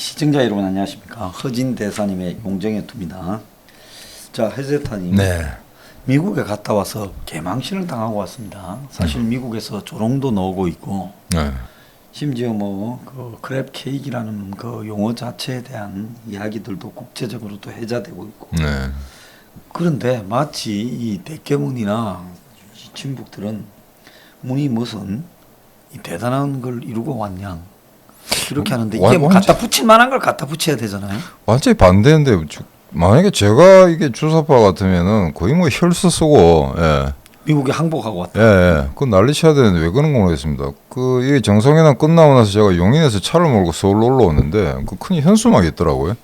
시청자 여러분 안녕하십니까. 허진 대사님의 용정의 투입니다. 자, 해세타님. 네. 미국에 갔다 와서 개망신을 당하고 왔습니다. 사실 미국에서 조롱도 나오고 있고 네. 심지어 그 크랩 케이크라는 그 용어 자체에 대한 이야기들도 국제적으로도 회자되고 있고. 네. 그런데 마치 이 대깨문이나 친북들은 문이 무슨 이 대단한 걸 이루고 왔냐 이렇게 하는데 이게 뭐 갖다 붙일 만한 걸 갖다 붙여야 되잖아요. 완전히 반대인데 만약에 제가 이게 주사파 같으면은 거의 뭐 혈서 쓰고 미국에 항복하고 왔다. 예. 그 난리 쳐야 되는데 왜 그런 거 모르겠습니다. 그 이 정상회담 끝나고 나서 제가 용인에서 차를 몰고 서울로 올라오는데 그 큰 현수막이 있더라고요.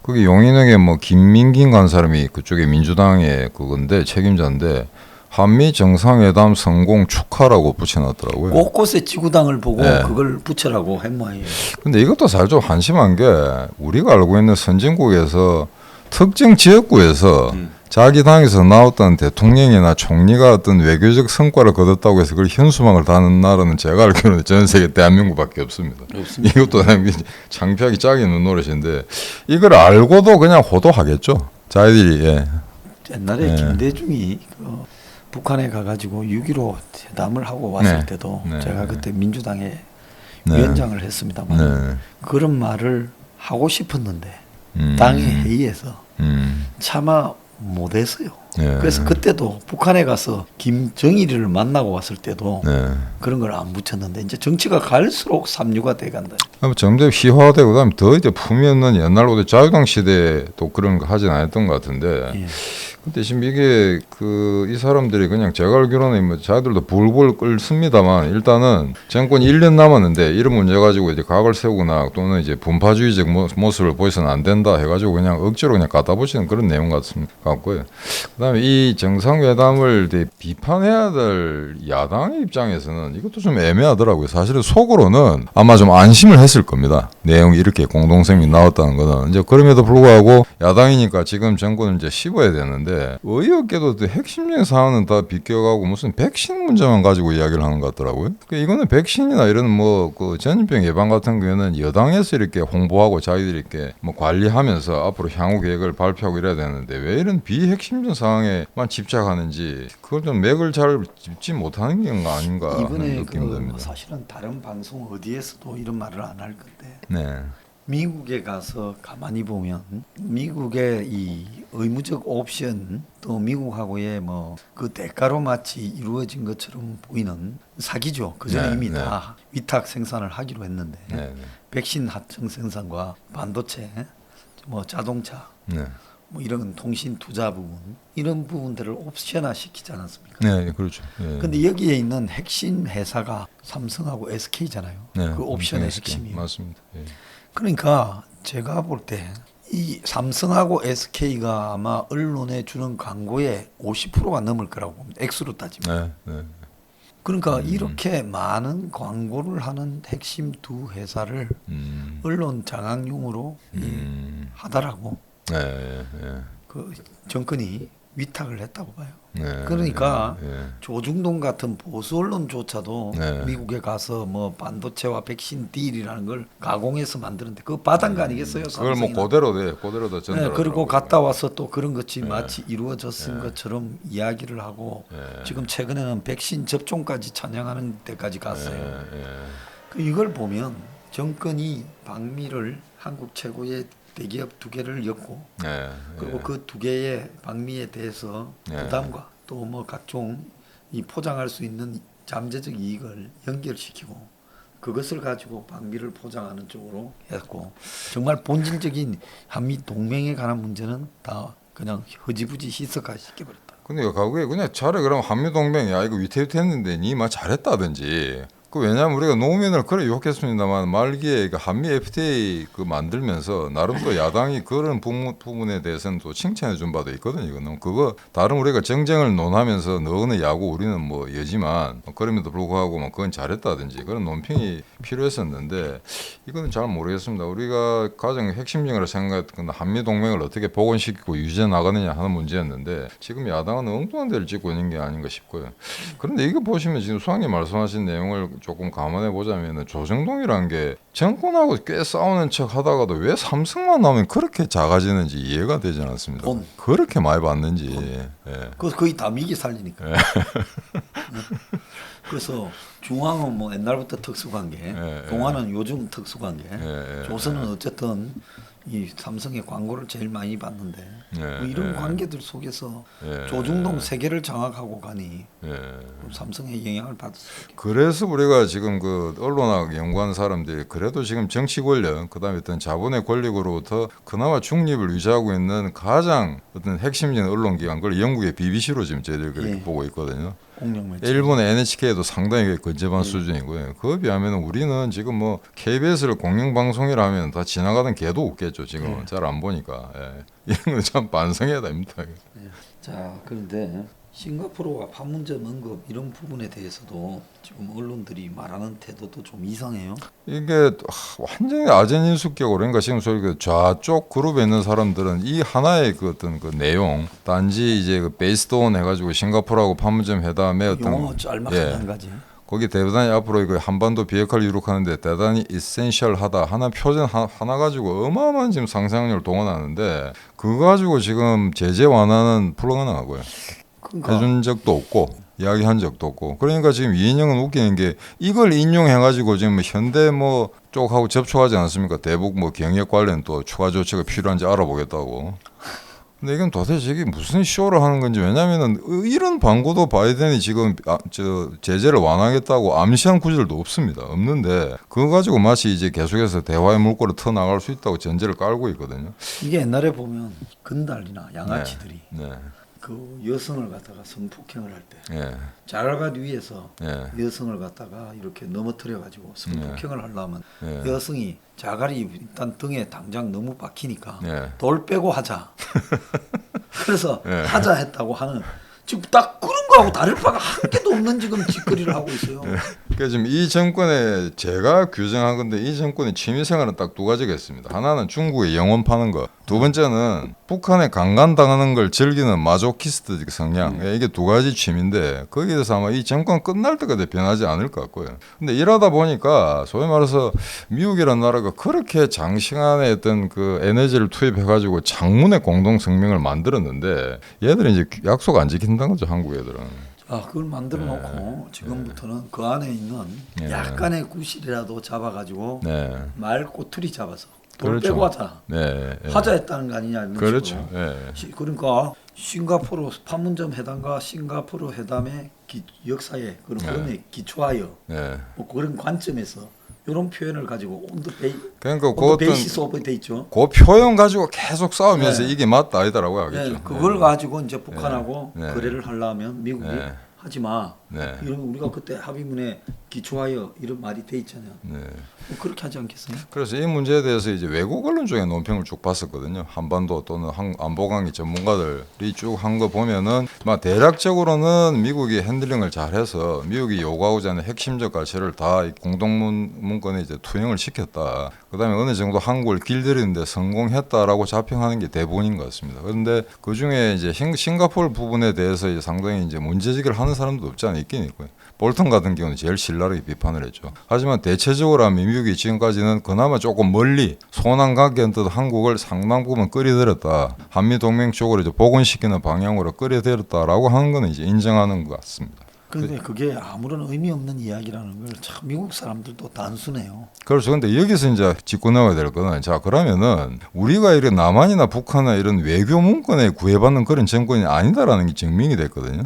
그게 용인역에 뭐 김민긴 간 사람이 그쪽에 민주당의 그건데 책임자인데 한미 정상회담 성공 축하라고 붙여놨더라고요. 곳곳에 지구당을 보고 네. 그걸 붙여라고 한 모양이에요. 근데 이것도 사실 좀 한심한 게 우리가 알고 있는 선진국에서 특정 지역구에서 자기 당에서 나왔던 대통령이나 총리가 어떤 외교적 성과를 거뒀다고 해서 그걸 현수막을 다는 나라는 제가 알기로는 전 세계 대한민국밖에 없습니다. 이것도 창피하기 짝이 있는 노릇인데 이걸 알고도 그냥 호도하겠죠. 자기들이. 옛날에 김대중이 북한에 가가지고 6.15 회담을 하고 왔을 때도 제가 그때 민주당의 위원장을 했습니다만 그런 말을 하고 싶었는데 당의 회의에서 차마 못했어요. 그래서 그때도 북한에 가서 김정일을 만나고 왔을 때도 그런 걸 안 붙였는데 이제 정치가 갈수록 삼류가 돼간다. 점점 희화되고 그다음에 더 이제 품이 없는 옛날보다 자유당 시대에 또 그런 거 하진 않았던 것 같은데. 근데 지금 이게 이 사람들이 그냥 제가 알기로는 뭐 자기들도 불불 끓습니다만 일단은 정권 1년 남았는데 이런 문제 가지고 이제 각을 세우거나 또는 이제 분파주의적 모습을 보여서는 안 된다 해가지고 그냥 억지로 그냥 갖다 붙이는 그런 내용 같고요. 그다음에 이 정상회담을 비판해야 될 야당의 입장에서는 이것도 좀 애매하더라고요. 사실은 속으로는 아마 좀 안심을 했을 겁니다. 내용이 이렇게 공동성이 나왔다는 거는 이제 그럼에도 불구하고 야당이니까 지금 정권을 이제 씹어야 되는데. 의외롭게도 핵심적인 사안은 다 비껴가고 무슨 백신 문제만 가지고 이야기를 하는 것 같더라고요. 이거는 백신이나 이런 그 전염병 예방 같은 경우에는 여당에서 이렇게 홍보하고 자기들이 이렇게 관리하면서 앞으로 향후 계획을 발표하고 이래야 되는데 왜 이런 비핵심적 사항에만 집착하는지 그걸 좀 맥을 잘 짚지 못하는 게 아닌가 하는 느낌이 듭니다. 사실은 다른 방송 어디에서도 이런 말을 안 할 건데. 네. 미국에 가서 가만히 보면 미국의 이 의무적 옵션 또 미국하고의 그 대가로 마치 이루어진 것처럼 보이는 사기죠. 그전에 이미 다 위탁 생산을 하기로 했는데 백신 합성 생산과 반도체, 자동차, 이런 통신 투자 부분 이런 부분들을 옵션화 시키지 않았습니까? 네, 그렇죠. 근데 여기에 있는 핵심 회사가 삼성하고 SK잖아요. 그 옵션의 핵심이요. 맞습니다. 그러니까 제가 볼 때 이 삼성하고 SK가 아마 언론에 주는 광고의 50%가 넘을 거라고 봅니다. 액수로 따지면. 그러니까 이렇게 많은 광고를 하는 핵심 두 회사를 언론 장악용으로 하더라고. 그 정권이 위탁을 했다고 봐요. 그러니까 조중동 같은 보수 언론조차도 미국에 가서 반도체와 백신 딜이라는 걸 가공해서 만드는데 그거 바단 거 아니겠어요? 그걸 그대로도 전달. 그리고 갔다 와서 또 그런 것이 마치 이루어졌은 것처럼 이야기를 하고 지금 최근에는 백신 접종까지 찬양하는 데까지 갔어요. 이걸 보면 정권이 방미를 한국 최고의 대기업 두 개를 엮고 그리고 그 두 개의 방미에 대해서 부담과 또 각종 이 포장할 수 있는 잠재적 이익을 연결시키고 그것을 가지고 방미를 포장하는 쪽으로 했고 정말 본질적인 한미 동맹에 관한 문제는 다 그냥 흐지부지 희석화 시켜버렸다. 근데 가구에 그냥 잘해 그러면 한미 동맹이야 이거 위태위태했는데 니마 잘했다든지. 왜냐하면 우리가 노무현을 그래 유혹했습니다만 말기에 한미 FTA 만들면서 나름 또 야당이 그런 부분에 대해서는 또 칭찬해 준 바도 있거든요. 이거는 그거 다른 우리가 정쟁을 논하면서 너는 야구 우리는 여지만 그럼에도 불구하고 그건 잘했다든지 그런 논평이 필요했었는데 이거는 잘 모르겠습니다. 우리가 가장 핵심적으로 생각했던 한미 동맹을 어떻게 복원시키고 유지해 나가느냐 하는 문제였는데 지금 야당은 엉뚱한 데를 찍고 있는 게 아닌가 싶고요. 그런데 이거 보시면 지금 수학님 말씀하신 내용을 조금 감안해 보자면은 조정동이라는 게 정권하고 꽤 싸우는 척 하다가도 왜 삼성만 나오면 그렇게 작아지는지 이해가 되지 않았습니다. 돈. 그렇게 많이 받는지. 예. 그거 거의 다 미기 살리니까. 예. 그래서 중앙은 뭐 옛날부터 특수관계, 동아는 요즘 특수관계, 조선은 어쨌든 이 삼성의 광고를 제일 많이 받는데 뭐 이런 관계들 속에서 조중동 세계를 장악하고 가니 그럼 삼성의 영향을 받을 수 있겠죠. 그래서 우리가 지금 그 언론학 연구하는 사람들이 그래도 지금 정치 권력, 그다음에 어떤 자본의 권력으로부터 그나마 중립을 유지하고 있는 가장 어떤 핵심적인 언론기관, 그걸 영국의 BBC로 지금 저희들 그렇게 보고 있거든요. 공영 매체. 일본의 NHK도 상당히 근접한 수준이고요. 그에 비하면 우리는 지금 뭐 KBS를 공영방송이라 하면 다 지나가던 개도 없겠죠. 지금은 잘 안 보니까. 이런 건 참 반성해야 됩니다. 자, 그런데 싱가포르와 판문점 언급 이런 부분에 대해서도 지금 언론들이 말하는 태도도 좀 이상해요. 이게 완전히 아전인수격으로, 그러니까 지금 소위 그 좌쪽 그룹에 있는 사람들은 이 하나의 그 어떤 그 내용, 단지 이제 그 베이스돈 해가지고 싱가포르하고 판문점 회담의 어떤 용어 짤막한 한 가지. 거기 대단히 앞으로 그 한반도 비핵화를 이룩하는데 대단히 이센셜하다 하는 표현 하나 가지고 어마어마한 지금 상상력을 동원하는데 그거 가지고 지금 제재 완화는 불가능하고요. 그러니까 해준 적도 없고 이야기한 적도 없고. 그러니까 지금 이인영은 웃기는 게 이걸 인용해가지고 지금 현대 뭐 쪽하고 접촉하지 않습니까? 대북 뭐 경협 관련 또 추가 조치가 필요한지 알아보겠다고. 근데 이건 도대체 이게 무슨 쇼를 하는 건지. 왜냐면은 이런 방구도 바이든이 지금 저 제재를 완화하겠다고 암시한 구절도 없습니다. 없는데 그거 가지고 마치 이제 계속해서 대화의 물꼬를 터 나갈 수 있다고 전제를 깔고 있거든요. 이게 옛날에 보면 건달이나 양아치들이 네. 그 여성을 갖다가 성폭행을 할 때 예. 자갈밭 위에서 예. 여성을 갖다가 이렇게 넘어뜨려 가지고 성폭행을 하려면 예. 여성이 자갈이 일단 등에 당장 너무 박히니까 예. 돌 빼고 하자. 그래서 예. 하자 했다고 하는 지금 딱 그런 거하고 다를 바가 한 개도 없는 지금 짓거리를 하고 있어요. 그러니까 지금 이 정권에 제가 규정한 건데 이 정권의 취미생활은 딱 두 가지가 있습니다. 하나는 중국에 영혼 파는 거. 두 번째는 북한에 강간당하는 걸 즐기는 마조키스트 성향. 이게 두 가지 취미인데 거기에 대해서 아마 이 정권 끝날 때까지 변하지 않을 것 같고요. 근데 일하다 보니까 소위 말해서 미국이라는 나라가 그렇게 장시간의 어떤 그 에너지를 투입해가지고 장문의 공동성명을 만들었는데 얘들은 이제 약속 안 지킨다는 거죠. 한국 애들은. 아, 그걸 만들어 놓고 지금부터는 그 안에 있는 약간의 구실이라도 잡아가지고 말 꼬투리 잡아서 돌 빼고 하자. 하자 했다는 거 아니냐. 이런 그렇죠. 식으로. 그러니까 싱가포르 판문점 회담과 싱가포르 회담의 역사에 그런 흐름에 기초하여 뭐 그런 관점에서 이런 표현을 가지고 그러니까 그 베이시스 오브 돼 있죠. 그 표현 가지고 계속 싸우면서 이게 맞다 아니다라고 하겠죠. 그걸 가지고 이제 북한하고 거래를 하려면 미국이 하지 마. 이런 우리가 그때 합의문에 기초하여 이런 말이 돼 있잖아요. 뭐 그렇게 하지 않겠어요? 그래서 이 문제에 대해서 이제 외국 언론 중에 논평을 쭉 봤었거든요. 한반도 또는 안보관계 전문가들이 쭉 한 거 보면은 막 대략적으로는 미국이 핸들링을 잘해서 미국이 요구하고자 하는 핵심적 가치를 다 공동문건에 이제 투영을 시켰다. 그다음에 어느 정도 한국을 길들이는데 성공했다라고 자평하는 게 대부분인 것 같습니다. 그런데 그 중에 이제 싱가포르 부분에 대해서 이제 상당히 이제 문제제기를 하는 사람도 없지 않아 있긴 있고요. 볼턴 같은 경우는 제일 신랄하게 비판을 했죠. 하지만 대체적으로 하면 미국이 지금까지는 그나마 조금 멀리 손안 가게 한 듯 한국을 상당 부분 끌어들였다. 한미 동맹 쪽으로 이제 복원시키는 방향으로 끌어들였다라고 하는 거는 이제 인정하는 것 같습니다. 그런데 그게 아무런 의미 없는 이야기라는 걸 참 미국 사람들도 단순해요. 그렇죠. 근데 여기서 이제 짚고 나와야 될 거는 자 그러면은 우리가 이런 남한이나 북한이나 이런 외교 문건에 구애받는 그런 정권이 아니다라는 게 증명이 됐거든요.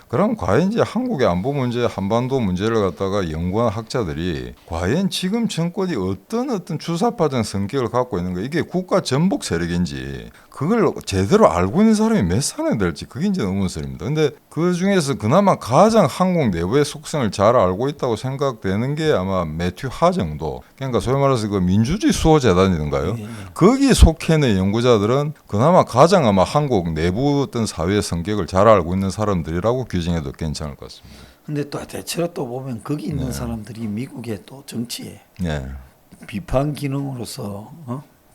그럼 과연 이제 한국의 안보 문제, 한반도 문제를 갖다가 연구한 학자들이 과연 지금 정권이 어떤 주사파적 성격을 갖고 있는 거 이게 국가 전복 세력인지 그걸 제대로 알고 있는 사람이 몇 사람이 될지 그게 이제 의문스럽습니다. 근데 그 중에서 그나마 가장 한국 내부의 속성을 잘 알고 있다고 생각되는 게 아마 매튜 하 정도. 그러니까 소위 말해서 그 민주주의 수호재단이던가요. 거기 속해 있는 연구자들은 그나마 가장 아마 한국 내부 어떤 사회의 성격을 잘 알고 있는 사람들이라고 규정해도 괜찮을 것 같습니다. 근데 또 대체로 또 보면 거기 있는 사람들이 미국의 또 정치에 비판 기능으로서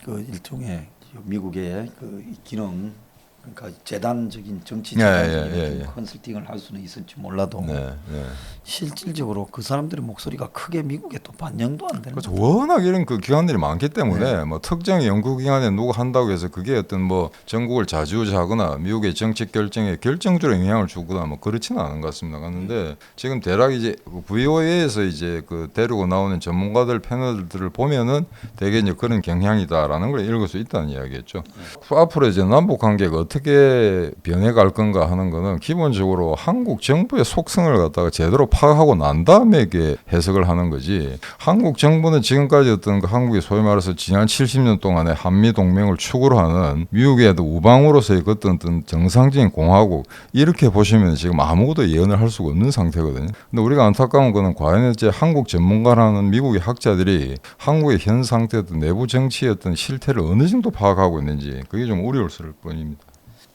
그 일종의 미국의 그 기능 그러니까 재단적인 정치 재단적인 예. 컨설팅을 할 수는 있을지 몰라도 네. 실질적으로 그 사람들의 목소리가 크게 미국에 또 반영도 안 되는 그렇죠. 거죠. 워낙 이런 그 기관들이 많기 때문에 뭐 특정 연구기관에 누가 한다고 해서 그게 어떤 뭐 전국을 좌지우지하거나 미국의 정책 결정에 결정적으로 영향을 주거나 뭐 그렇지는 않은 것 같습니다. 그런데 지금 대략 이제 VOA에서 이제 그 데리고 나오는 전문가들 패널들을 보면은 대개 이제 그런 경향이다라는 걸 읽을 수 있다는 이야기겠죠. 앞으로 이제 남북 관계가 어떻게 변해갈 건가 하는 거는 기본적으로 한국 정부의 속성을 갖다가 제대로 파악하고 난 다음에 이게 해석을 하는 거지. 한국 정부는 지금까지 어떤 그 한국이 소위 말해서 지난 70년 동안의 한미 동맹을 축으로 하는 미국의 우방으로서의 그 어떤 정상적인 공화국 이렇게 보시면 지금 아무것도 예언을 할 수가 없는 상태거든요. 근데 우리가 안타까운 거는 과연 이제 한국 전문가라는 미국의 학자들이 한국의 현 상태 어떤 내부 정치의 어떤 실태를 어느 정도 파악하고 있는지 그게 좀 우려스러울 뿐입니다.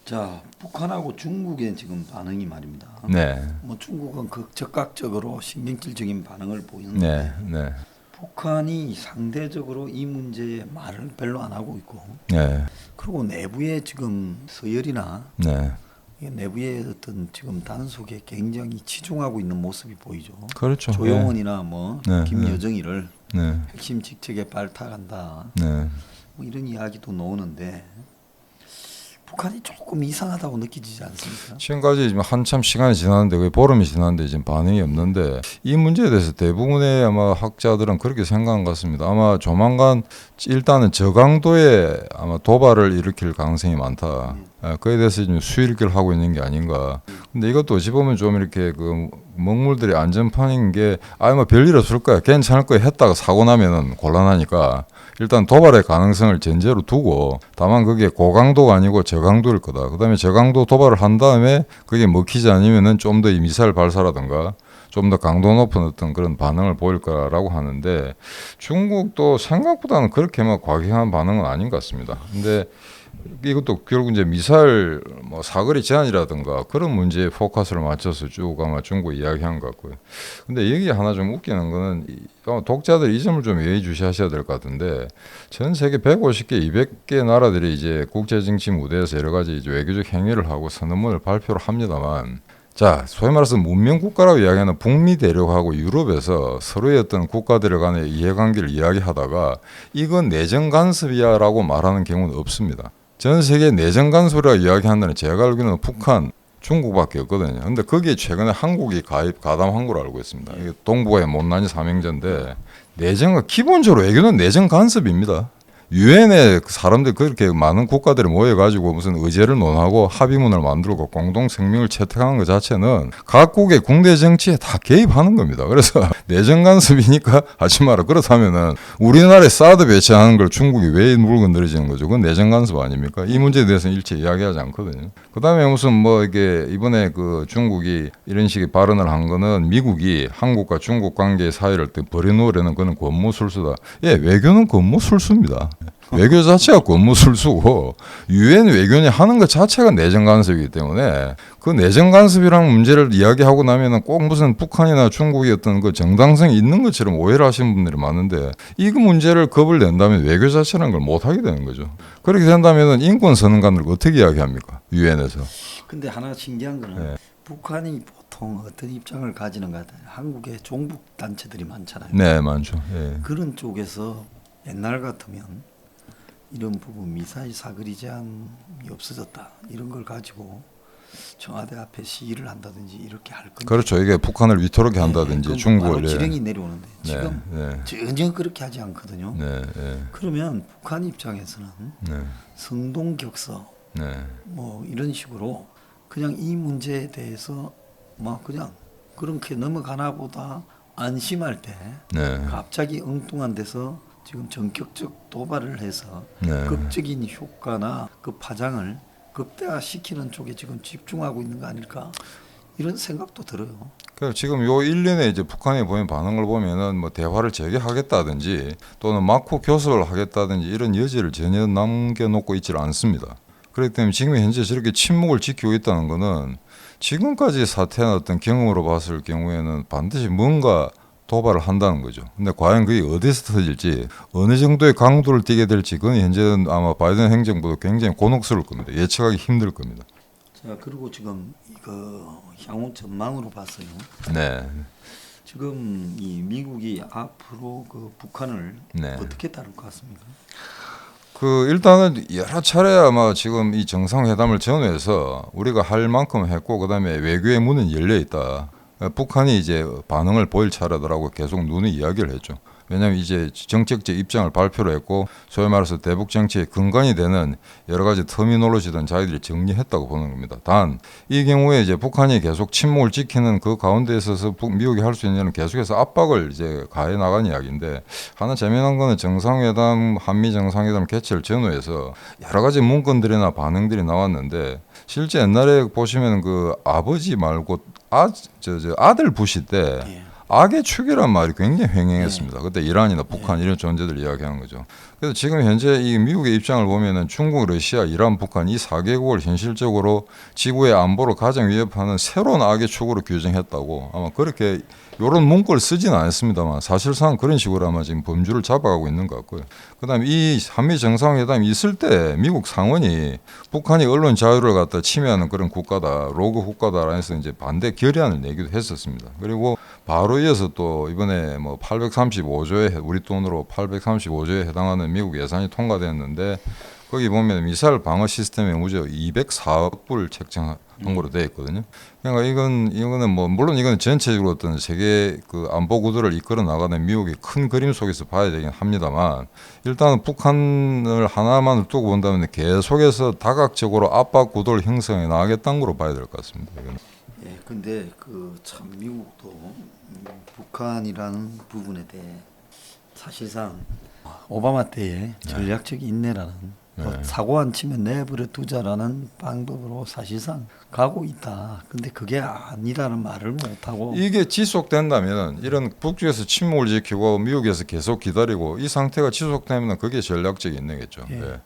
자, 북한하고 중국의 지금 반응이 말입니다. 네. 뭐 중국은 적극적으로 신경질적인 반응을 보이는데 네. 북한이 상대적으로 이 문제에 말을 별로 안 하고 있고, 네. 그리고 내부에 지금 서열이나 네. 내부의 어떤 지금 단속에 굉장히 치중하고 있는 모습이 보이죠. 그렇죠. 조영원이나 뭐 네. 김여정이를 네. 핵심 직책에 발탁한다. 네. 뭐 이런 이야기도 나오는데 북한이 조금 이상하다고 느껴지지 않습니까? 지금까지 지금 한참 시간이 지났는데 거의 보름이 지났는데 지금 반응이 없는데 이 문제에 대해서 대부분의 아마 학자들은 그렇게 생각한 것 같습니다. 아마 조만간 일단은 저강도에 아마 도발을 일으킬 가능성이 많다. 그에 대해서 지금 수일기를 하고 있는 게 아닌가. 근데 이것도 어찌 보면 좀 이렇게 그 먹물들이 안전판인 게 뭐 별일 없을 거야, 괜찮을 거야 했다가 사고 나면은 곤란하니까 일단 도발의 가능성을 전제로 두고 다만 그게 고강도가 아니고 저강도일 거다. 그다음에 저강도 도발을 한 다음에 그게 먹히지 않으면은 좀 더 이 미사일 발사라든가 좀 더 강도 높은 어떤 그런 반응을 보일 거라고 하는데 중국도 생각보다는 그렇게 막 과격한 반응은 아닌 것 같습니다. 근데 이것도 결국 이제 미사일 뭐 사거리 제한이라든가 그런 문제에 포커스를 맞춰서 쭉 아마 중국 이야기한 것 같고요. 근데 여기 하나 좀 웃기는 거는 독자들 이 점을 좀 예의주시하셔야 될 것 같은데 전 세계 150개, 200개 나라들이 이제 국제 정치 무대에서 여러 가지 이제 외교적 행위를 하고 선언문을 발표를 합니다만 자, 소위 말해서 문명 국가라고 이야기하는 북미 대륙하고 유럽에서 서로의 어떤 국가들 간의 이해관계를 이야기하다가 이건 내정 간섭이야라고 말하는 경우는 없습니다. 전 세계 내정 간섭이라고 이야기한다는 제가 알기로는 북한, 중국밖에 없거든요. 근데 거기에 최근에 한국이 가담한 걸로 알고 있습니다. 이게 동북아의 못난이 삼형제인데 기본적으로 외교는 내정 간섭입니다. 유엔에 사람들 그렇게 많은 국가들이 모여가지고 무슨 의제를 논하고 합의문을 만들고 공동声明을 채택하는 것 자체는 각국의 국내 정치에 다 개입하는 겁니다. 그래서 내정 간섭이니까 하지 마라. 그렇다면은 우리나라에 사드 배치하는 걸 중국이 왜 물건들이지는 거죠? 그건 내정 간섭 아닙니까? 이 문제에 대해서는 일체 이야기하지 않거든요. 그다음에 무슨 뭐 이게 이번에 그 중국이 이런 식의 발언을 한 거는 미국이 한국과 중국 관계 사이를 버려놓으려는 그는 권무술수다. 예, 외교는 권무술수입니다. 외교 자체가 권무술수고 유엔 외교니 하는 것 자체가 내정 간섭이기 때문에 그 내정 간섭이라는 문제를 이야기하고 나면은 꼭 무슨 북한이나 중국이 어떤 그 정당성이 있는 것처럼 오해를 하시는 분들이 많은데 이 문제를 겁을 낸다면 외교 자체라는 걸 못하게 되는 거죠. 그렇게 된다면은 인권 선언관을 어떻게 이야기합니까? 유엔에서. 근데 하나 신기한 거는 네. 북한이 보통 어떤 입장을 가지는 것 같아요. 한국에 종북 단체들이 많잖아요. 네, 많죠. 예. 그런 쪽에서 옛날 같으면 이런 부분 미사일 사거리 제한이 없어졌다 이런 걸 가지고 청와대 앞에 시위를 한다든지 이렇게 할 건데 그렇죠. 이게 북한을 위태롭게 한다든지 중국을 바로 지령이 내려오는데 지금 네. 전혀 그렇게 하지 않거든요. 네. 그러면 북한 입장에서는 성동격서 뭐 이런 식으로 그냥 이 문제에 대해서 뭐 그냥 그렇게 넘어가나 보다 안심할 때 갑자기 엉뚱한 데서 지금 전격적 도발을 해서 극적인 효과나 그 파장을 극대화시키는 쪽에 지금 집중하고 있는 거 아닐까 이런 생각도 들어요. 그러니까 지금 요 1년에 이제 북한이 보인 반응을 보면은 뭐 대화를 재개하겠다든지 또는 막후 교섭을 하겠다든지 이런 여지를 전혀 남겨놓고 있질 않습니다. 그렇기 때문에 지금 현재 저렇게 침묵을 지키고 있다는 거는 지금까지 사태나 어떤 경험으로 봤을 경우에는 반드시 뭔가 도발을 한다는 거죠. 근데 과연 그게 어디서 터질지 어느 정도의 강도를 띠게 될지 그건 현재는 아마 바이든 행정부도 굉장히 곤혹스러울 겁니다. 예측하기 힘들 겁니다. 자, 그리고 지금 이거 향후 전망으로 봤어요. 네. 지금 이 미국이 앞으로 그 북한을 네. 어떻게 다룰 것 같습니까? 그 일단은 여러 차례 아마 지금 이 정상회담을 전후해서 우리가 할 만큼 했고 그다음에 외교의 문은 열려 있다. 북한이 이제 반응을 보일 차례더라고 계속 누누이 이야기를 했죠. 왜냐하면 이제 정책적 입장을 발표를 했고 소위 말해서 대북 정치의 근간이 되는 여러 가지 터미놀로지든 자기들이 정리했다고 보는 겁니다. 단 이 경우에 이제 북한이 계속 침묵을 지키는 그 가운데 있어서 미국이 할 수 있는 계속해서 압박을 이제 가해 나간 이야기인데 하나 재미난 거는 정상회담 한미 정상회담 개최를 전후해서 여러 가지 문건들이나 반응들이 나왔는데 실제 옛날에 보시면 그 아버지 말고 아들 부시 때 예. 악의 축이란 말이 굉장히 횡행했습니다. 그때 이란이나 북한 이런 존재들 이야기하는 거죠. 그래서 지금 현재 이 미국의 입장을 보면은 중국, 러시아, 이란, 북한 이 4개국을 현실적으로 지구의 안보를 가장 위협하는 새로운 악의 축으로 규정했다고 아마 그렇게 이런 문구를 쓰지는 않았습니다만 사실상 그런 식으로 아마 지금 범주를 잡아가고 있는 것 같고요. 그다음에 이 한미 정상회담이 있을 때 미국 상원이 북한이 언론 자유를 갖다 침해하는 그런 국가다, 로그 국가다라는 해서 이제 반대 결의안을 내기도 했었습니다. 그리고 바로 이어서 또 이번에 뭐 835조에 우리 돈으로 835조에 해당하는 미국 예산이 통과됐는데 거기 보면 미사일 방어 시스템의 무려 204억 불 책정한 거로 되어 있거든요. 그러니까 이거는 뭐 물론 이거는 전체적으로 어떤 세계 그 안보 구도를 이끌어 나가는 미국의 큰 그림 속에서 봐야 되긴 합니다만 일단은 북한을 하나만 두고 본다면 계속해서 다각적으로 압박 구도를 형성해 나가겠다는 거로 봐야 될 것 같습니다. 이거는. 예, 근데 그 참 미국도 북한이라는 부분에 대해 사실상 오바마 때의 전략적 인내라는 사고 안 치면 내버려 두자라는 방법으로 사실상 가고 있다. 근데 그게 아니라는 말을 못하고 이게 지속된다면 이런 북쪽에서 침묵을 지키고 미국에서 계속 기다리고 이 상태가 지속되면 그게 전략적 인내겠죠. 예. 예.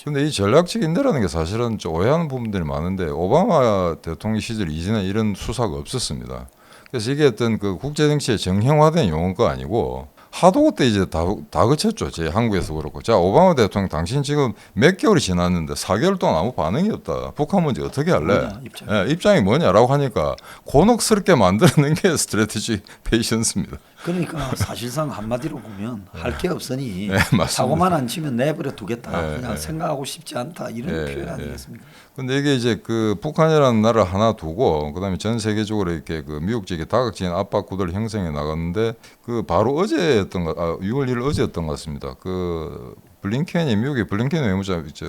근데 이 전략적 인내라는 게 사실은 좀 오해하는 부분들이 많은데 오바마 대통령 시절 이전에 이런 수사가 없었습니다. 그래서 이게 어떤 그 국제 정치의 정형화된 용어가 아니고 하도 그때 이제 다 그쳤죠. 제 한국에서 그렇고. 자, 오바마 대통령 당신 지금 몇 개월이 지났는데 4개월 동안 아무 반응이 없다. 북한 문제 어떻게 할래? 뭐냐, 입장이. 입장이 뭐냐라고 하니까 곤혹스럽게 만드는 게 스트래티지 페이션스입니다. 그러니까 사실상 한마디로 보면 할 게 없으니 맞습니다. 사고만 안 치면 내버려 두겠다. 네, 그냥 네. 생각하고 싶지 않다. 이런 표현 아니겠습니까? 근데 이게 이제 그 북한이라는 나라 하나 두고 그다음에 전 세계적으로 이렇게 그 미국 쪽에 다각적인 압박 구도를 형성해 나갔는데 그 바로 어제였던 6월 1일 어제였던 것 같습니다. 그 미국의 블링켄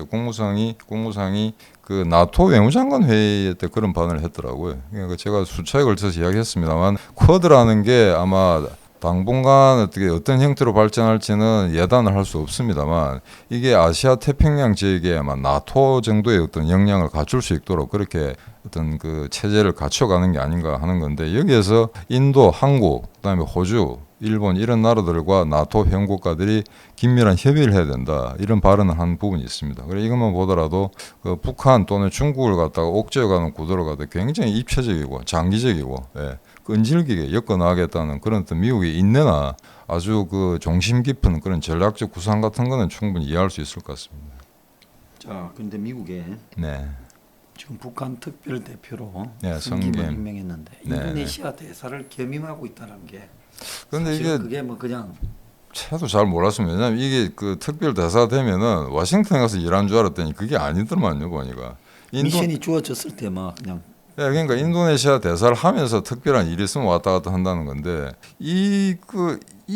국무상이 그 나토 외무장관 회의 때 그런 반응을 했더라고요. 그러니까 제가 수차에 걸쳐서 이야기했습니다만 쿼드라는 게 아마 당분간 어떤 형태로 발전할지는 예단을 할 수 없습니다만 이게 아시아 태평양 지역에 아마 나토 정도의 어떤 역량을 갖출 수 있도록 그렇게 어떤 그 체제를 갖춰가는 게 아닌가 하는 건데 여기에서 인도, 한국, 그다음에 호주, 일본 이런 나라들과 나토 회원국가들이 긴밀한 협의를 해야 된다 이런 발언을 한 부분이 있습니다. 그래 이것만 보더라도 그 북한 또는 중국을 갖다가 옥죄어가는 구도를 갖다 굉장히 입체적이고 장기적이고 끈질기게 엮어나가겠다는 그런 어떤 미국의 인내나 아주 그 종심 깊은 그런 전략적 구상 같은 거는 충분히 이해할 수 있을 것 같습니다. 자, 근데 미국에 네. 지금 북한 특별 대표로 네, 승김을 성김. 임명했는데 네, 인도네시아 대사를 겸임하고 있다는 게 근데 사실 이게 그게 뭐 그냥 저도 잘 몰랐습니다. 왜냐하면 이게 그 특별 대사 되면은 워싱턴에 가서 일한 줄 알았더니 그게 아니더만요 보니까. 미션이 주어졌을 때 막 그냥 그러니까 인도네시아 대사를 하면서 특별한 일이 있으면 왔다 갔다 한다는 건데 이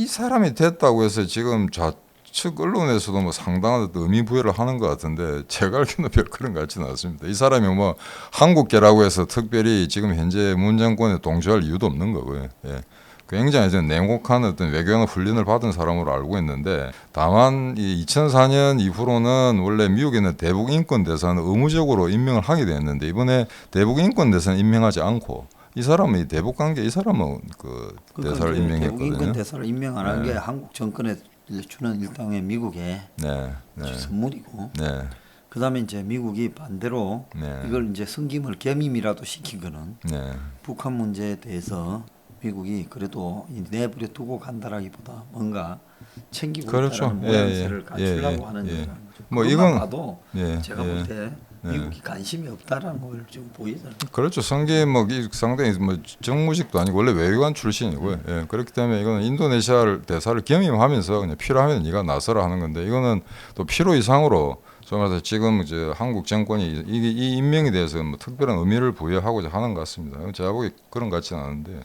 사람이 됐다고 해서 지금 좌측 언론에서도 뭐 상당한 의미 부여를 하는 것 같은데 제가 알기로는 별 그런 것 같지는 않습니다. 이 사람이 뭐 한국계라고 해서 특별히 지금 현재 문 정권에 동조할 이유도 없는 거고요. 예. 굉장히 좀 냉혹한 어떤 외교나 훈련을 받은 사람으로 알고 있는데 다만 이 2004년 이후로는 원래 미국에 있는 대북 인권 대사는 의무적으로 임명을 하게 됐는데 이번에 대북 인권 대사는 임명하지 않고 이 사람은 이 대북 관계 이 사람은 그 대사를 임명했거든요. 대북 인권 대사를 임명 안 한 게 한국 정권에 주는 일종의 미국의 선물이고 네. 그다음에 이제 미국이 반대로 이걸 이제 승김을 겸임이라도 시킨 거는 북한 문제에 대해서 미국이 그래도 이 내버려 두고 간다라기보다 뭔가 챙기고 그렇죠. 있다는 모양새를 갖추려고 하는 예. 거라는 거죠. 뭐 그것만 이건- 봐도 예, 제가 예. 볼 때 미국이 관심이 없다라는 걸 좀 보이잖아요. 그렇죠. 성계 뭐 상당히 뭐 정무직도 아니고 원래 외교관 출신이고요. 예, 그렇기 때문에 이거는 인도네시아 대사를 겸임하면서 그냥 필요하면 네가 나서라 하는 건데 이거는 또 필요 이상으로 정말 지금 이제 한국 정권이 이 임명에 대해서 뭐 특별한 의미를 부여하고자 하는 것 같습니다. 제가 보기 그런 것 같지는 않은데.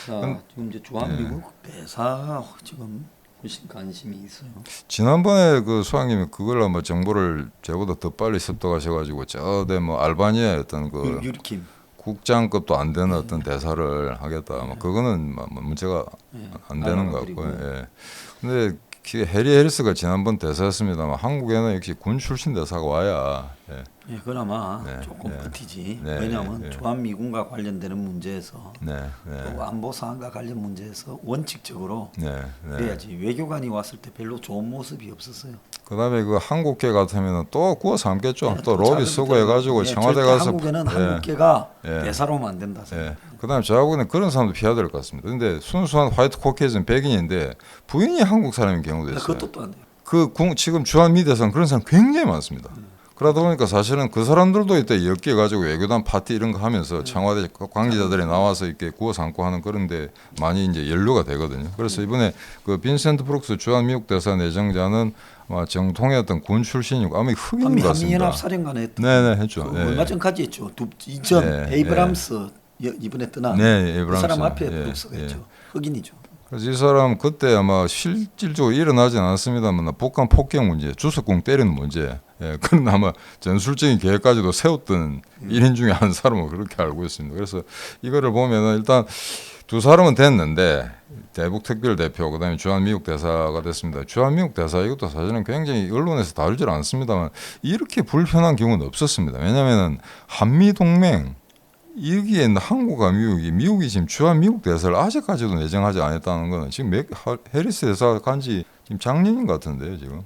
지금 이제 주한미국 대사가 지금 훨씬 관심이 있어요. 지난번에 그 수학님이 그걸 아마 정보를 저보다 더 빨리 습득하셔가지고 저대 뭐 알바니아의 어떤 그 유리킴. 국장급도 안 되는 어떤 대사를 하겠다. 뭐 그거는 뭐 문제가 안 되는 것 같고요. 예. 근데 해리 해리스가 지난번 대사였습니다만 한국에는 역시 군 출신 대사가 와야 예, 그나마 네, 조금 네. 버티지. 네, 왜냐하면 네. 주한미군과 관련되는 문제에서 네, 네, 또 안보 사안과 관련 문제에서 원칙적으로 네, 네. 그래야지. 외교관이 왔을 때 별로 좋은 모습이 없었어요. 그다음에 그 한국계 같으면은 또 구워 삶겠죠. 네, 또 로비 쓰고 해가지고 청와대 절대 가서 한국에는 예. 한국계가 예. 대사로 오면 안 된다. 예. 그다음에 저하고는 그런 사람도 피해야 될 것 같습니다. 근데 순수한 화이트 코케이즈는 백인인데 부인이 한국 사람인 경우도 있어요. 그것도 또 안 돼요. 지금 주한미 대사는 그런 사람 굉장히 많습니다. 그러다 보니까 사실은 그 사람들도 이때 엮여 가지고 외교단 파티 이런 거 하면서 청와대 관계자들이 나와서 이렇게 구워 삼고 하는 그런데 많이 이제 연루가 되거든요. 그래서 이번에 그 빈센트 브룩스 주한미국 대사 내정자는 아마 정통의 어떤 군 출신이고 아마 흑인 것 같습니다. 한미연합 사령관에 했던 네네 했죠. 그 예. 얼마 전까지 했죠. 이전 네, 에이브람스 이번에 떠난 네, 그 에이브람스. 사람 앞에 예, 브룩스가 예. 했죠. 흑인이죠. 그래서 이 사람 그때 아마 실질적으로 일어나진 않았습니다만 북한 폭격 문제, 주석궁 때리는 문제, 그런 아마 전술적인 계획까지도 세웠던 1인 중에 한 사람은 그렇게 알고 있습니다. 그래서 이거를 보면은 일단 두 사람은 됐는데 대북 특별 대표 그다음에 주한미국 대사가 됐습니다. 주한미국 대사 이것도 사실은 굉장히 언론에서 다루질 않습니다만 이렇게 불편한 경우는 없었습니다. 왜냐하면은 한미 동맹 여기에 있는 한국과 미국이 지금 주한미국 대사를 아직까지도 내정하지 않았다는 거는 지금 해리스 대사 간지 지금 작년인 것 같은데요 지금.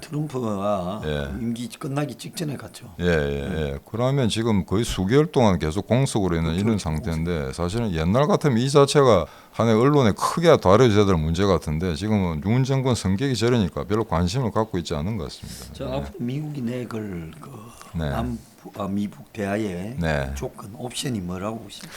트럼프가 예. 임기 끝나기 직전에 갔죠. 예. 그러면 지금 거의 수개월 동안 계속 공석으로 있는 이런 상태인데 사실은 옛날 같으면 이 자체가 하나의 언론에 크게 다뤄져야 될 문제 같은데 지금은 윤 정권 성격이 저러니까 별로 관심을 갖고 있지 않은 것 같습니다. 저 앞으로 미국이 내걸 그 네. 미북 대화의 네. 조건 옵션이 뭐라고 보십니까?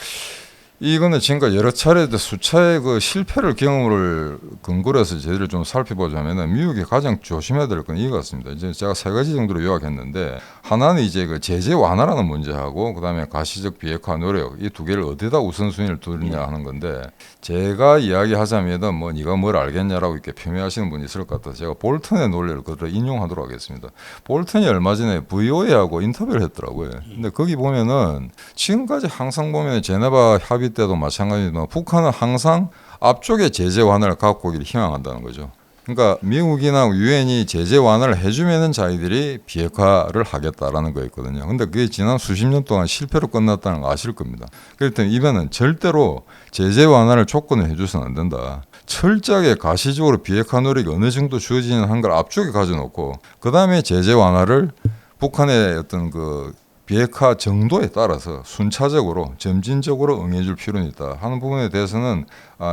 이거는 지금까지 여러 차례 수차의 그 실패를 경험을 근거로 해서 저희를 좀 살펴보자면은 미국이 가장 조심해야 될 건 이거 같습니다. 이제 제가 세 가지 정도로 요약했는데 하나는 이제 그 제재 완화라는 문제하고 그다음에 가시적 비핵화 노력 이 두 개를 어디다 우선순위를 두느냐 하는 건데 제가 이야기하자면은 뭐 네가 뭘 알겠냐라고 이렇게 표명하시는 분이 있을 것 같아서 제가 볼턴의 논리를 그대로 인용하도록 하겠습니다. 볼턴이 얼마 전에 VOA하고 인터뷰를 했더라고요. 근데 거기 보면은 지금까지 항상 보면 제네바 합의 때도 마찬가지지만 북한은 항상 앞쪽에 제재 완화를 갖고 오기를 희망한다는 거죠. 그러니까 미국이나 유엔이 제재 완화를 해주면은 자기들이 비핵화를 하겠다라는 거였거든요. 근데 그게 지난 수십 년 동안 실패로 끝났다는 거 아실 겁니다. 그렇기 때문에 이번엔 절대로 제재 완화를 조건을 해줘서는 안 된다. 철저하게 가시적으로 비핵화 노력이 어느 정도 주어지는 한 걸 앞쪽에 가져놓고 그 다음에 제재 완화를 북한의 어떤 그 비핵화 정도에 따라서 순차적으로 점진적으로 응해줄 필요는 있다 하는 부분에 대해서는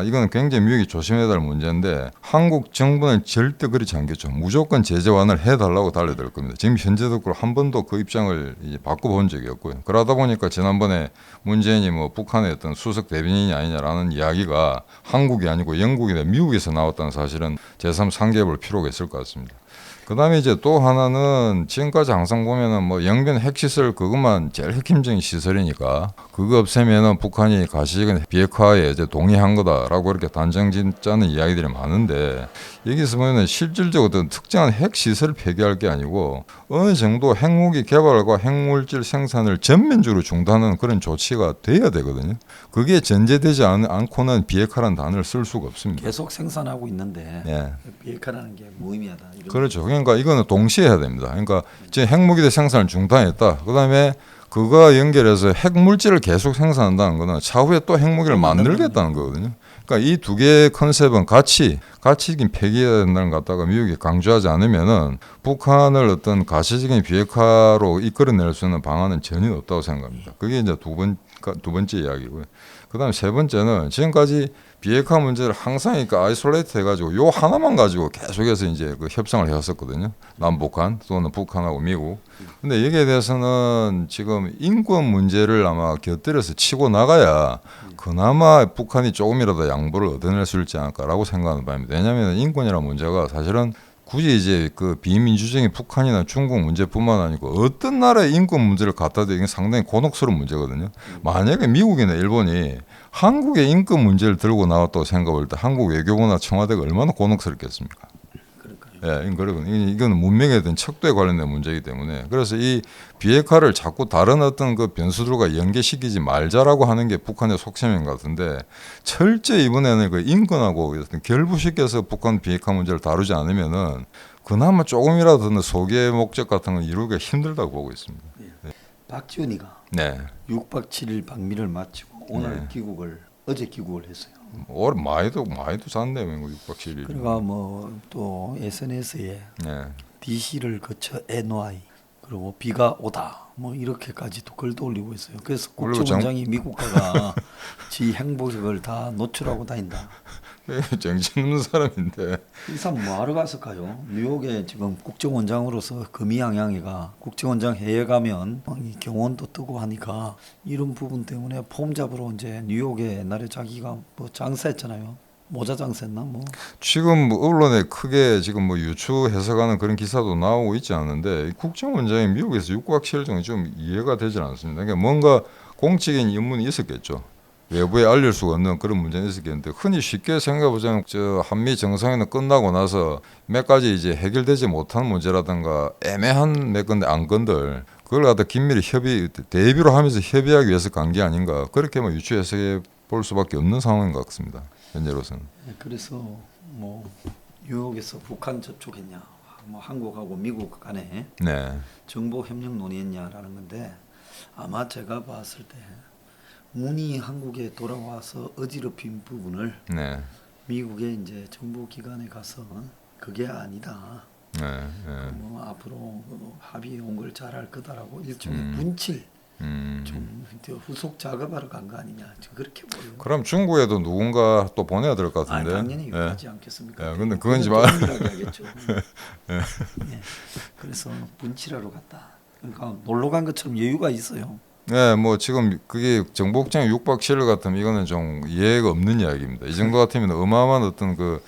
이건 굉장히 미국이 조심해야 될 문제인데 한국 정부는 절대 그렇지 않겠죠. 무조건 제재 완화를 해달라고 달려들 겁니다. 지금 현재도 한 번도 그 입장을 이제 바꿔본 적이 없고요. 그러다 보니까 지난번에 문재인이 뭐 북한의 어떤 수석 대변인이 아니냐라는 이야기가 한국이 아니고 영국이나 미국에서 나왔다는 사실은 제3 상기해 볼 필요가 있을 것 같습니다. 그다음에 이제 또 하나는 지금까지 항상 보면은 뭐 영변 핵시설 그것만 제일 핵심적인 시설이니까 그거 없애면은 북한이 가시적인 비핵화에 이제 동의한 거다라고 이렇게 단정 짓자는 이야기들이 많은데 여기서 보면은 실질적으로 어떤 특정한 핵시설을 폐기할 게 아니고 어느 정도 핵무기 개발과 핵물질 생산을 전면적으로 중단하는 그런 조치가 돼야 되거든요. 그게 전제되지 않고는 비핵화라는 단어를 쓸 수가 없습니다. 계속 생산하고 있는데 예. 비핵화라는 게 무의미하다. 이런 그렇죠. 그러니까 이거는 동시에 해야 됩니다. 그러니까 지금 핵무기대 생산을 중단했다. 그다음에 그거와 연결해서 핵물질을 계속 생산한다는 거는 차후에 또 핵무기를 만들겠다는 거거든요. 그러니까 이 두 개의 컨셉은 같이 폐기해야 된다는 것 같다가 미국이 강조하지 않으면은 북한을 어떤 가시적인 비핵화로 이끌어낼 수 있는 방안은 전혀 없다고 생각합니다. 그게 이제 두 번째 이야기고요. 그다음에 세 번째는 지금까지 비핵화 문제를 항상 그러니까 아이솔레이트 해가지고 요 하나만 가지고 계속해서 이제 그 협상을 해왔었거든요. 남북한 또는 북한하고 미국. 근데 여기에 대해서는 지금 인권 문제를 아마 곁들여서 치고 나가야 그나마 북한이 조금이라도 양보를 얻어낼 수 있지 않을까라고 생각하는 바입니다. 왜냐하면 인권이라는 문제가 사실은 굳이 이제 그 비민주적인 북한이나 중국 문제뿐만 아니고 어떤 나라의 인권 문제를 갖다 대기는 상당히 곤혹스러운 문제거든요. 만약에 미국이나 일본이 한국의 인권 문제를 들고 나왔다고 생각할 때 한국 외교부나 청와대가 얼마나 곤혹스럽겠습니까? 예, 이거는 문명에 대한 척도에 관련된 문제이기 때문에 그래서 이 비핵화를 자꾸 다른 어떤 그 변수들과 연계시키지 말자라고 하는 게 북한의 속셈인 것 같은데 철저히 이번에는 그 인권하고 결부시켜서 북한 비핵화 문제를 다루지 않으면은 그나마 조금이라도 소기의 목적 같은 걸 이루기가 힘들다고 보고 있습니다. 박지원이가 네. 6박 7일 방미를 마치고 오늘 네. 어제 귀국을 했어요. 올 많이도 잤네요. 6박 7일. 그러니까 뭐 또 SNS에 네. DC를 거쳐 NY 그리고 비가 오다 뭐 이렇게까지도 글도 올리고 있어요. 그래서 그리고 국정원장이 미국 가가 지 행복을 다 노출하고 다닌다. 정신 없는 사람인데. 이 사람 뭐 하러 갔을까요? 뉴욕에 지금 국정원장으로서 금이양양이가 국정원장 해외 가면 이 경원도 뜨고 하니까 이런 부분 때문에 폼 잡으러 이제 뉴욕에 옛날에 자기가 뭐 장사했잖아요. 모자 장사했나 뭐. 지금 뭐 언론에 크게 지금 뭐 유추 해석하는 그런 기사도 나오고 있지 않은데 국정원장이 미국에서 6박 7일 정도 좀 이해가 되질 않습니다. 그러니까 뭔가 공적인 임무는 있었겠죠. 외부에 알릴 수가 없는 그런 문제는 있었겠는데 흔히 쉽게 생각해보자면 저 한미 정상회담 끝나고 나서 몇 가지 이제 해결되지 못한 문제라든가 애매한 몇 건데 안건들 그걸 갖다 긴밀히 대비로 하면서 협의하기 위해서 간 게 아닌가 그렇게 뭐 유추 해석해 볼 수밖에 없는 상황인 것 같습니다. 현재로서는. 그래서 뭐 뉴욕에서 북한 접촉했냐, 뭐 한국하고 미국 간에 네. 정보 협력 논의했냐라는 건데 아마 제가 봤을 때 문이 한국에 돌아와서 어지럽힌 부분을 네. 미국의 이제 정보 기관에 가서 그게 아니다. 네. 네. 뭐 앞으로 합의해 온 걸 잘할 거다라고 일종의 문칠 좀 후속 작업하러 간 거 아니냐 그렇게 보여요. 그럼 중국에도 누군가 또 보내야 될 것 같은데. 당연히 가지 않겠습니까? 예, 근데 그건 말. 하겠죠. 예. 그래서 문칠하러 갔다. 그러니까 놀러 간 것처럼 여유가 있어요. 네, 뭐 지금 그게 정보국장이 6박 7일 같으면 이거는 좀 이해가 없는 이야기입니다. 이 정도 같으면 어마어마한 어떤 그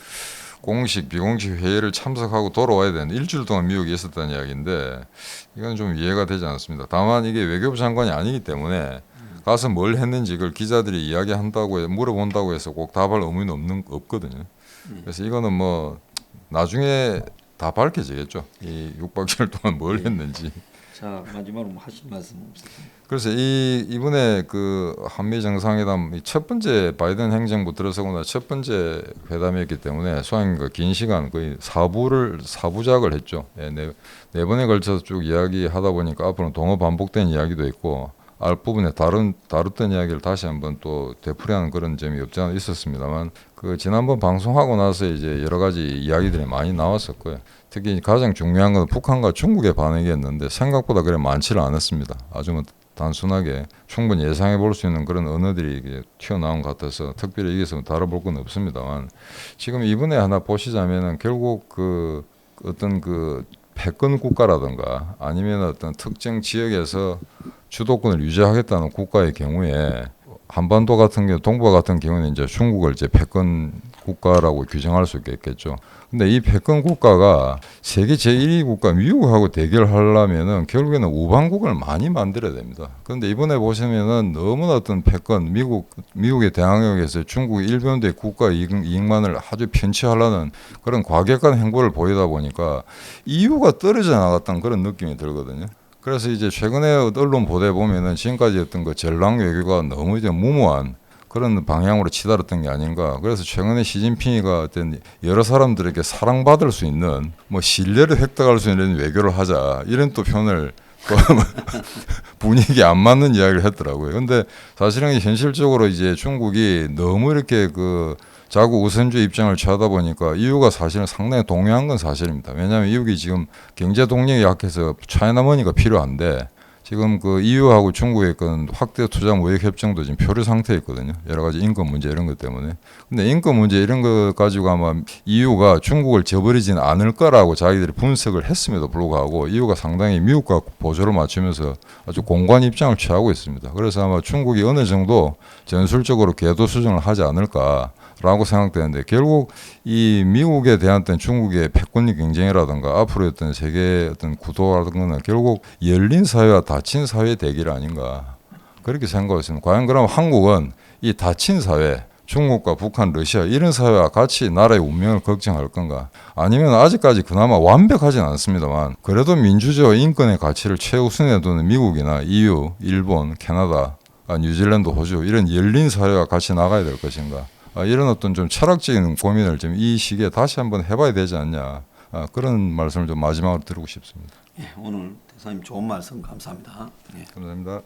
공식 비공식 회의를 참석하고 돌아와야 되는데 일주일 동안 미국에 있었다는 이야기인데 이건 좀 이해가 되지 않습니다. 다만 이게 외교부 장관이 아니기 때문에 가서 뭘 했는지 그걸 기자들이 이야기한다고 물어본다고 해서 꼭 답할 의무는 없거든요. 그래서 이거는 뭐 나중에 다 밝혀지겠죠. 이 6박 7일 동안 뭘 했는지. 자, 마지막으로 뭐 하실 말씀 없으세요? 그래서 이번에 그 한미 정상회담 첫 번째 바이든 행정부 들어서거나 첫 번째 회담이었기 때문에 소위 긴 시간 거의 사부작을 했죠. 예, 네 번에 걸쳐서 쭉 이야기하다 보니까 앞으로는 동어 반복된 이야기도 있고 앞부분에 다뤘던 이야기를 다시 한번 또 되풀이하는 그런 점이 없지 않아 있었습니다만 그 지난번 방송하고 나서 이제 여러 가지 이야기들이 많이 나왔었고요. 특히 가장 중요한 건 북한과 중국의 반응이었는데 생각보다 그래 많지는 않았습니다. 아주 뭐 단순하게 충분히 예상해 볼 수 있는 그런 언어들이 튀어나온 것 같아서 특별히 여기서 다뤄볼 건 없습니다만 지금 이번에 하나 보시자면은 결국 그 어떤 그 패권 국가라든가 아니면 어떤 특정 지역에서 주도권을 유지하겠다는 국가의 경우에 한반도 같은 경우 동북아 같은 경우는 이제 중국을 이제 패권 국가라고 규정할 수 있겠죠. 근데 이 패권 국가가 세계 제1위 국가 미국하고 대결하려면은 결국에는 우방국을 많이 만들어야 됩니다. 그런데 이번에 보시면은 너무나 어떤 패권 미국의 대항력에서 중국 일변도의 국가 이익만을 아주 편취하려는 그런 과격한 행보를 보이다 보니까 이유가 떨어져 나갔다는 그런 느낌이 들거든요. 그래서 이제 최근에 언론 보도에 보면은 지금까지 어떤 그 전랑 외교가 너무 이제 무모한 그런 방향으로 치달았던 게 아닌가. 그래서 최근에 시진핑이가 어떤 여러 사람들에게 사랑받을 수 있는 뭐 신뢰를 획득할 수 있는 외교를 하자 이런 또 표현을 또 분위기에 안 맞는 이야기를 했더라고요. 근데 사실은 현실적으로 이제 중국이 너무 이렇게 그 자국 우선주의 입장을 취하다 보니까 이유가 사실은 상당히 동요한 건 사실입니다. 왜냐하면 미국이 지금 경제 동력이 약해서 차이나머니가 필요한데 지금 그 EU하고 중국의 그 확대 투자 무역 협정도 지금 표류 상태에 있거든요. 여러 가지 인권 문제 이런 것 때문에. 근데 인권 문제 이런 거 가지고 아마 EU가 중국을 저버리지는 않을 거라고 자기들이 분석을 했음에도 불구하고 EU가 상당히 미국과 보조를 맞추면서 아주 공고한 입장을 취하고 있습니다. 그래서 아마 중국이 어느 정도 전술적으로 궤도 수정을 하지 않을까라고 생각되는데 결국 이 미국에 대한 어떤 중국의 패권력 경쟁이라든가 앞으로 어떤 세계 어떤 구도라든가 결국 열린 사회와 닫힌 사회의 대결 아닌가 그렇게 생각하고 있습니다. 과연 그럼 한국은 이 닫힌 사회 중국과 북한, 러시아 이런 사회와 같이 나라의 운명을 걱정할 건가? 아니면 아직까지 그나마 완벽하진 않습니다만 그래도 민주주의와 인권의 가치를 최우선에 두는 미국이나 EU, 일본, 캐나다, 뉴질랜드, 호주 이런 열린 사회와 같이 나가야 될 것인가? 이런 어떤 좀 철학적인 고민을 좀 이 시기에 다시 한번 해봐야 되지 않냐? 그런 말씀을 좀 마지막으로 드리고 싶습니다. 예, 오늘 대사님 좋은 말씀 감사합니다. 예. 감사합니다.